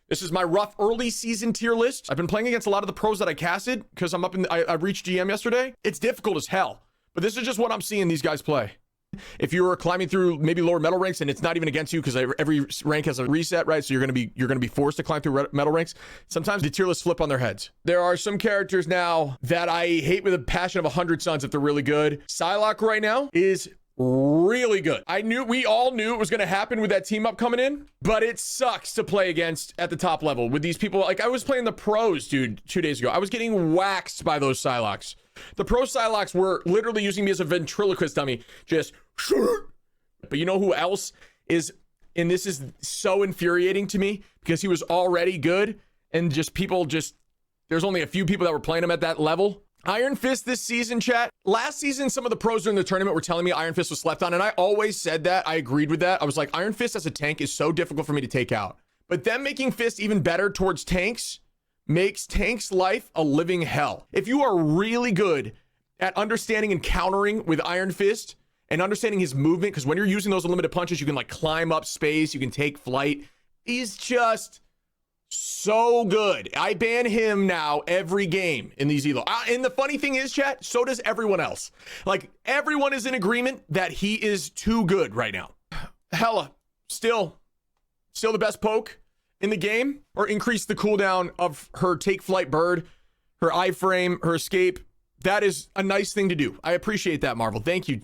This is my rough early season tier list. I've been playing against a lot of the pros that I casted because I'm up in, I reached GM yesterday. It's difficult as hell, but this is just what I'm seeing these guys play. If you were climbing through maybe lower metal ranks and it's not even against you because every rank has a reset, right? So you're gonna be forced to climb through metal ranks. Sometimes the tier lists flip on their heads. There are some characters now that I hate with a passion of 100 suns if they're really good. Psylocke right now is really good. We all knew it was going to happen with that team up coming in, but it sucks to play against at the top level with these people. Like I was playing the pros, dude, 2 days ago. I was getting waxed by those Psylockes. The pro Psylocks were literally using me as a ventriloquist dummy. Just, but you know who else is, and this is so infuriating to me because he was already good and there's only a few people that were playing him at that level. Iron Fist this season, chat. Last season, some of the pros during the tournament were telling me Iron Fist was slept on, and I always said that. I agreed with that. I was like, Iron Fist as a tank is so difficult for me to take out. But them making Fist even better towards tanks makes tanks' life a living hell. If you are really good at understanding and countering with Iron Fist and understanding his movement, because when you're using those unlimited punches, you can like climb up space, you can take flight. He's just so good. I ban him now every game in these elo. And the funny thing is, chat, so does everyone else. Like everyone is in agreement that he is too good right now. Hela, still the best poke in the game, or increase the cooldown of her take flight bird, her iframe, her escape. That is a nice thing to do. I appreciate that, Marvel. Thank you.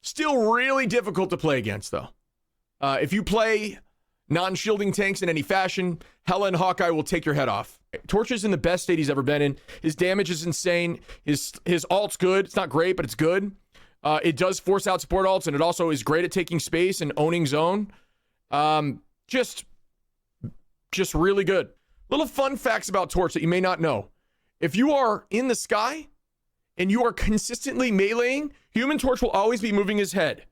Still really difficult to play against though. If you play non-shielding tanks in any fashion, Hela and Hawkeye will take your head off. Torch is in the best state he's ever been in. His damage is insane. His ult's good. It's not great, but it's good. It does force out support ults, and it also is great at taking space and owning zone. Just really good. Little fun facts about Torch that you may not know. If you are in the sky and you are consistently meleeing, Human Torch will always be moving his head.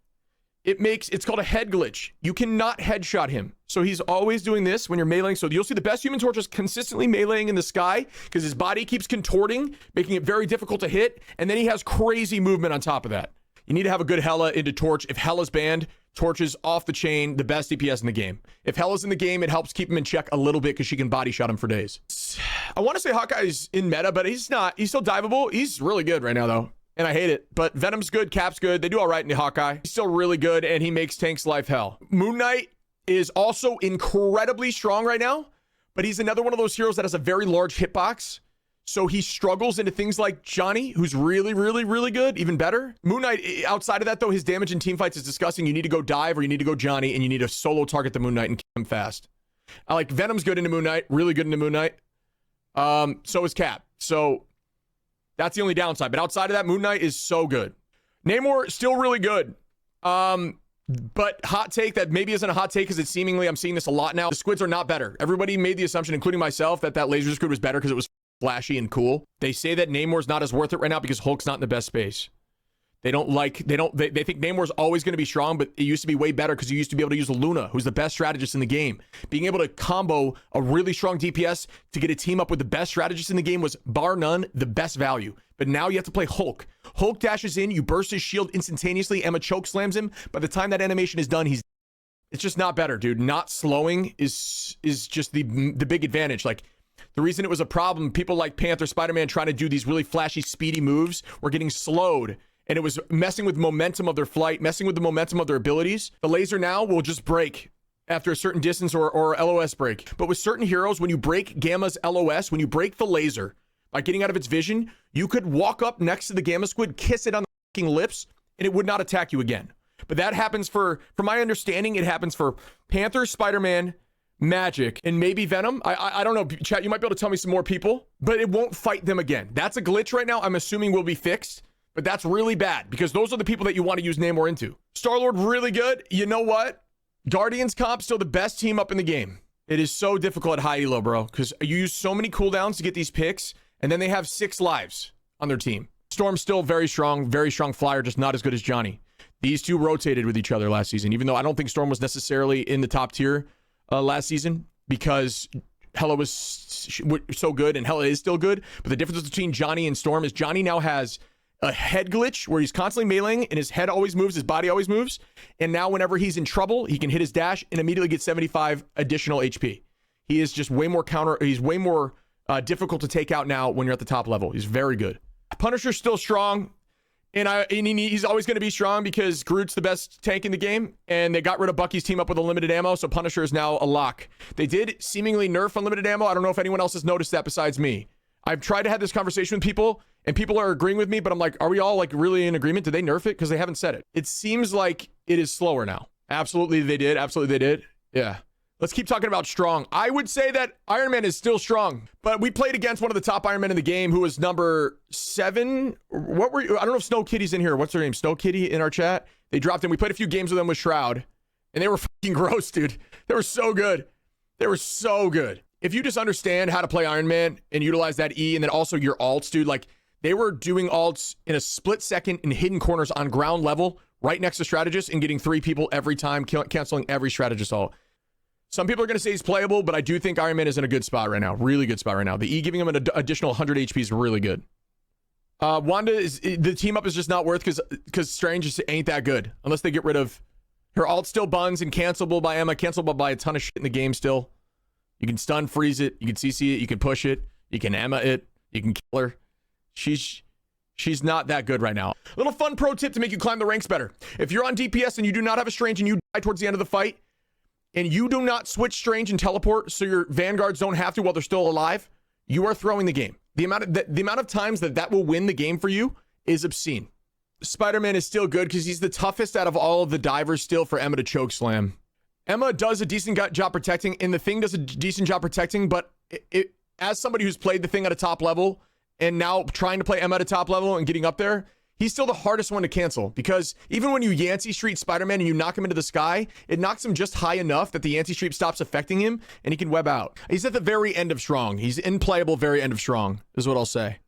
It's called a head glitch. You cannot headshot him. So he's always doing this when you're meleeing. So you'll see the best Human Torch is consistently meleeing in the sky because his body keeps contorting, making it very difficult to hit. And then he has crazy movement on top of that. You need to have a good Hela into Torch. If Hela's banned, Torch is off the chain, the best DPS in the game. If Hela's in the game, it helps keep him in check a little bit because she can body shot him for days. I want to say Hawkeye's in meta, but he's not. He's still diveable. He's really good right now, though. And I hate it, but Venom's good, Cap's good. They do all right in the Hawkeye. He's still really good, and he makes Tank's life hell. Moon Knight is also incredibly strong right now, but he's another one of those heroes that has a very large hitbox. So he struggles into things like Johnny, who's really, really, really good, even better. Moon Knight, outside of that, though, his damage in teamfights is disgusting. You need to go dive or you need to go Johnny, and you need to solo target the Moon Knight and kill him fast. I like Venom's good into Moon Knight, really good into Moon Knight. So is Cap. So that's the only downside. But outside of that, Moon Knight is so good. Namor, still really good. But hot take that maybe isn't a hot take because it's seemingly, I'm seeing this a lot now. The squids are not better. Everybody made the assumption, including myself, that laser squid was better because it was flashy and cool. They say that Namor's not as worth it right now because Hulk's not in the best space. They think Namor's always going to be strong, but it used to be way better because you used to be able to use Luna, who's the best strategist in the game. Being able to combo a really strong DPS to get a team up with the best strategist in the game was, bar none, the best value. But now you have to play Hulk. Hulk dashes in, you burst his shield instantaneously, Emma choke slams him. By the time that animation is done, it's just not better, dude. Not slowing is just the big advantage. Like, the reason it was a problem, people like Panther, Spider-Man trying to do these really flashy, speedy moves were getting slowed. And it was messing with momentum of their flight, messing with the momentum of their abilities. The laser now will just break after a certain distance or LOS break. But with certain heroes, when you break Gamma's LOS, when you break the laser by getting out of its vision, you could walk up next to the Gamma Squid, kiss it on the fucking lips, and it would not attack you again. But that happens from my understanding, it happens for Panther, Spider-Man, Magic, and maybe Venom. I don't know, chat, you might be able to tell me some more people, but it won't fight them again. That's a glitch right now. I'm assuming will be fixed. But that's really bad because those are the people that you want to use Namor into. Star-Lord, really good. You know what? Guardians comp, still the best team up in the game. It is so difficult at high elo, bro, because you use so many cooldowns to get these picks, and then they have 6 lives on their team. Storm's still very strong flyer, just not as good as Johnny. These two rotated with each other last season, even though I don't think Storm was necessarily in the top tier last season because Hela was so good, and Hela is still good. But the difference between Johnny and Storm is Johnny now has a head glitch where he's constantly meleeing and his head always moves, his body always moves. And now whenever he's in trouble, he can hit his dash and immediately get 75 additional HP. He is just way more he's way more difficult to take out now when you're at the top level. He's very good. Punisher's still strong. And he's always going to be strong because Groot's the best tank in the game. And they got rid of Bucky's team up with unlimited ammo. So Punisher is now a lock. They did seemingly nerf unlimited ammo. I don't know if anyone else has noticed that besides me. I've tried to have this conversation with people and people are agreeing with me, but I'm like, are we all like really in agreement? Did they nerf it? Because they haven't said it. It seems like it is slower now. Absolutely they did. Absolutely they did. Yeah. Let's keep talking about strong. I would say that Iron Man is still strong, but we played against one of the top Iron Men in the game who was number 7. What were you? I don't know if Snow Kitty's in here. What's her name? Snow Kitty in our chat. They dropped in. We played a few games with them with Shroud and they were fucking gross, dude. They were so good. They were so good. If you just understand how to play Iron Man and utilize that E and then also your alts, dude, like they were doing alts in a split second in hidden corners on ground level right next to strategists and getting 3 people every time, canceling every strategist ult. Some people are going to say he's playable, but I do think Iron Man is in a good spot right now. Really good spot right now. The E giving him an additional 100 HP is really good. Wanda, the team up is just not worth because Strange just ain't that good. Unless they get rid of her ult still buns and cancelable by Emma, cancelable by a ton of shit in the game still. You can stun, freeze it. You can CC it. You can push it. You can Emma it. You can kill her. She's not that good right now. Little fun pro tip to make you climb the ranks better. If you're on DPS and you do not have a Strange and you die towards the end of the fight, and you do not switch Strange and teleport so your vanguards don't have to while they're still alive, you are throwing the game. The amount of times that will win the game for you is obscene. Spider-Man is still good because he's the toughest out of all of the divers still for Emma to choke slam. Emma does a decent job protecting, and the Thing does a decent job protecting, but as somebody who's played the Thing at a top level and now trying to play Emma at a top level and getting up there, he's still the hardest one to cancel because even when you Yancey Street Spider-Man and you knock him into the sky, it knocks him just high enough that the Yancey Street stops affecting him and he can web out. He's at the very end of strong. He's unplayable very end of strong is what I'll say.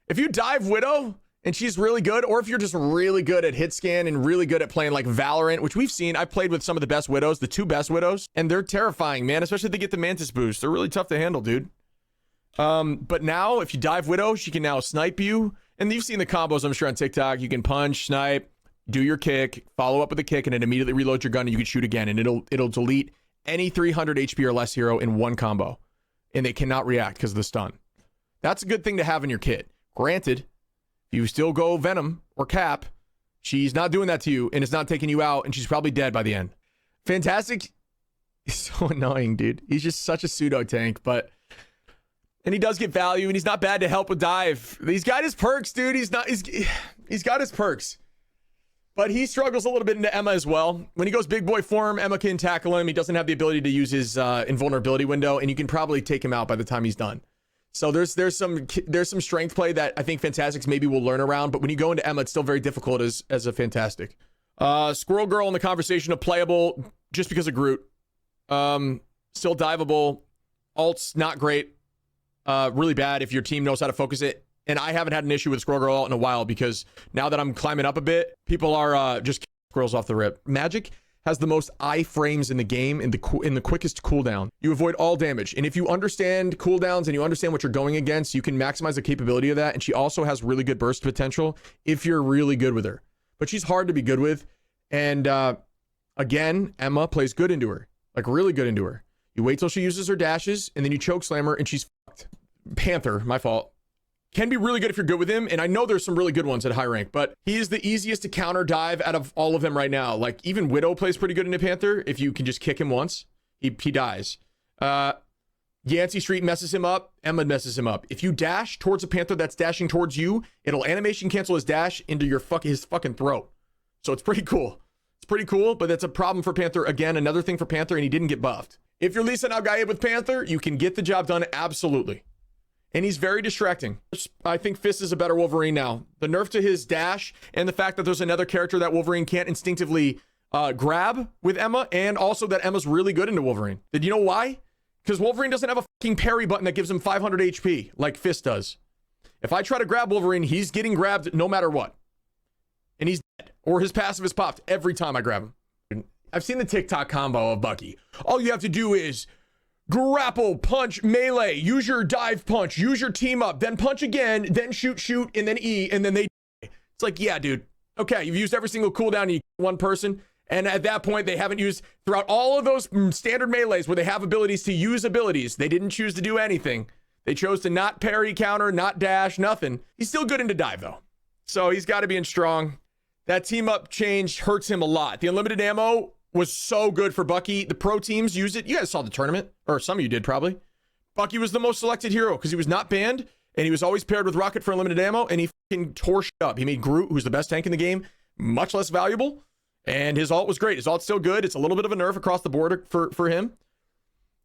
If you dive Widow and she's really good, or if you're just really good at hit scan and really good at playing like Valorant, which we've seen, I've played with some of the best Widows, the 2 best Widows, and they're terrifying, man, especially if they get the Mantis boost. They're really tough to handle, dude. But now if you dive Widow, she can now snipe you. And you've seen the combos, I'm sure, on TikTok. You can punch, snipe, do your kick, follow up with a kick, and it immediately reloads your gun and you can shoot again. And it'll delete any 300 HP or less hero in one combo. And they cannot react because of the stun. That's a good thing to have in your kit. Granted, if you still go Venom or Cap, she's not doing that to you and it's not taking you out and she's probably dead by the end. Fantastic is so annoying, dude. He's just such a pseudo tank, but... And he does get value, and he's not bad to help with dive. He's got his perks, dude. He's got his perks. But he struggles a little bit into Emma as well. When he goes big boy form, Emma can tackle him. He doesn't have the ability to use his invulnerability window, and you can probably take him out by the time he's done. So there's some strength play that I think Fantastics maybe will learn around, but when you go into Emma, it's still very difficult as a Fantastic. Squirrel Girl in the conversation of playable just because of Groot. Still diveable. Alt's not great. Really bad if your team knows how to focus it. And I haven't had an issue with Squirrel Girl ult in a while because now that I'm climbing up a bit, people are just squirrels off the rip. Magic has the most iframes in the game in the quickest cooldown. You avoid all damage. And if you understand cooldowns and you understand what you're going against, you can maximize the capability of that. And she also has really good burst potential if you're really good with her. But she's hard to be good with. And again, Emma plays good into her. Like really good into her. You wait till she uses her dashes, and then you choke slam her, and she's fucked. Panther, my fault. Can be really good if you're good with him, and I know there's some really good ones at high rank, but he is the easiest to counter dive out of all of them right now. Like, even Widow plays pretty good into Panther. If you can just kick him once, he dies. Yancey Street messes him up. Emma messes him up. If you dash towards a Panther that's dashing towards you, it'll animation cancel his dash into his fucking throat. So it's pretty cool. It's pretty cool, but that's a problem for Panther. Again, another thing for Panther, and he didn't get buffed. If you're Lisa Nalgayev with Panther, you can get the job done, absolutely. And he's very distracting. I think Fist is a better Wolverine now. The nerf to his dash and the fact that there's another character that Wolverine can't instinctively grab with Emma, and also that Emma's really good into Wolverine. Did you know why? Because Wolverine doesn't have a fucking parry button that gives him 500 HP like Fist does. If I try to grab Wolverine, he's getting grabbed no matter what. And he's dead. Or his passive is popped every time I grab him. I've seen the TikTok combo of Bucky. All you have to do is grapple, punch, melee, use your dive punch, use your team up, then punch again, then shoot, and then E, and then they die. It's like, yeah, dude. Okay, you've used every single cooldown you one person. And at that point, they haven't used throughout all of those standard melees where they have abilities to use abilities. They didn't choose to do anything. They chose to not parry, counter, not dash, nothing. He's still good into dive, though. So he's got to be in strong. That team up change hurts him a lot. The unlimited ammo was so good for Bucky. The pro teams used it. You guys saw the tournament, or some of you did probably. Bucky was the most selected hero because he was not banned, and he was always paired with Rocket for unlimited ammo, and he fucking tore shit up. He made Groot, who's the best tank in the game, much less valuable. And his ult was great. His ult's still good. It's a little bit of a nerf across the board for him.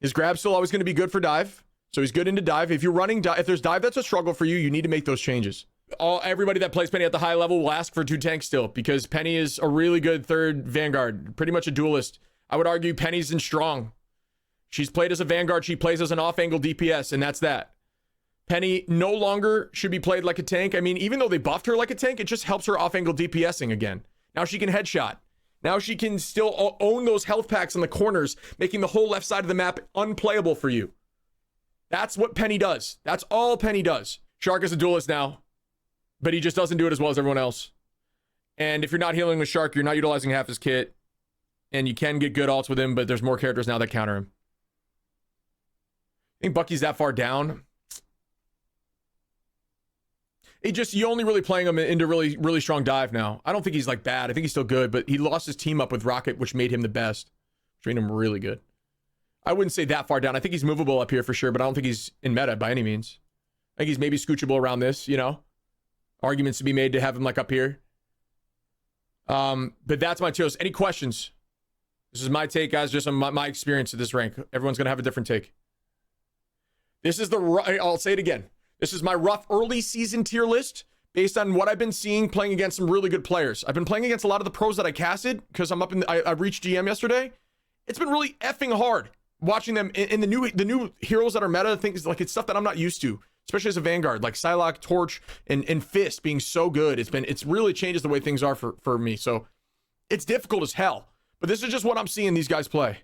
His grab's still always going to be good for dive. So he's good into dive. If you're running dive, if there's dive that's a struggle for you, you need to make those changes. Everybody that plays Penny at the high level will ask for 2 tanks still because Penny is a really good third Vanguard, pretty much a duelist. I would argue Penny's in strong. She's played as a Vanguard. She plays as an off-angle DPS, and that's that. Penny no longer should be played like a tank. I mean, even though they buffed her like a tank, it just helps her off-angle DPSing again. Now she can headshot. Now she can still own those health packs in the corners, making the whole left side of the map unplayable for you. That's what Penny does. That's all Penny does. Shark is a duelist now, but he just doesn't do it as well as everyone else. And if you're not healing with Shark, you're not utilizing half his kit. And you can get good ults with him, but there's more characters now that counter him. I think Bucky's that far down. You only really playing him into really, really strong dive now. I don't think he's like bad. I think he's still good, but he lost his team up with Rocket, which made him the best. Which made him really good. I wouldn't say that far down. I think he's movable up here for sure, but I don't think he's in meta by any means. I think he's maybe scoochable around this, you know? Arguments to be made to have him like up here. But that's my choice. Any questions? This is my take, guys, just on my experience at this rank. Everyone's going to have a different take. This is I'll say it again. This is my rough early season tier list based on what I've been seeing playing against some really good players. I've been playing against a lot of the pros that I casted because I'm up in I reached GM yesterday. It's been really effing hard watching them in the new heroes that are meta. Things like it's stuff that I'm not used to, especially as a Vanguard, like Psylocke, Torch, and Fist being so good. It's really changes the way things are for me. So it's difficult as hell. But this is just what I'm seeing these guys play.